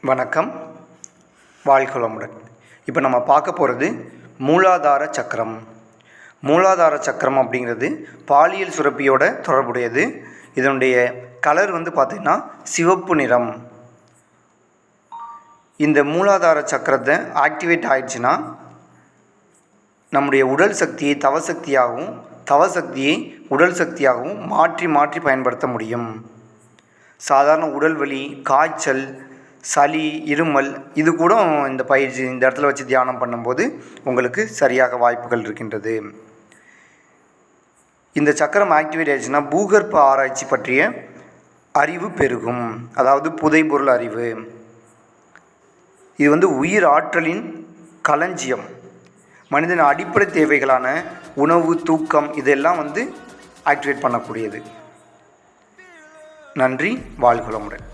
வணக்கம், வாழ்க வளமுடன். இப்போ நம்ம பார்க்க போகிறது மூலாதார சக்கரம். மூலாதார சக்கரம் அப்படிங்கிறது பாலியல் சுரப்பியோட தொடர்புடையது. இதனுடைய கலர் பார்த்திங்கன்னா சிவப்பு நிறம். இந்த மூலாதார சக்கரத்தை ஆக்டிவேட் ஆயிடுச்சுன்னா நம்முடைய உடல் சக்தியை தவசக்தியாகவும் தவசக்தியை உடல் சக்தியாகவும் மாற்றி மாற்றி பயன்படுத்த முடியும். சாதாரண உடல் வலி, காய்ச்சல், சளி, இருமல் இது கூட இந்த பயிற்சி இந்த இடத்துல வச்சு தியானம் பண்ணும்போது உங்களுக்கு சரியாக வாய்ப்புகள் இருக்கின்றது. இந்த சக்கரம் ஆக்டிவேட் ஆயிடுச்சுன்னா பூகர்ப்ப ஆராய்ச்சி பற்றிய அறிவு பெருகும். அதாவது புதைபொருள் அறிவு. இது உயிர் ஆற்றலின் களஞ்சியம். மனிதன் அடிப்படை தேவைகளான உணவு, தூக்கம் இதெல்லாம் ஆக்டிவேட் பண்ணக்கூடியது. நன்றி, வாழ்க வளமுடன்.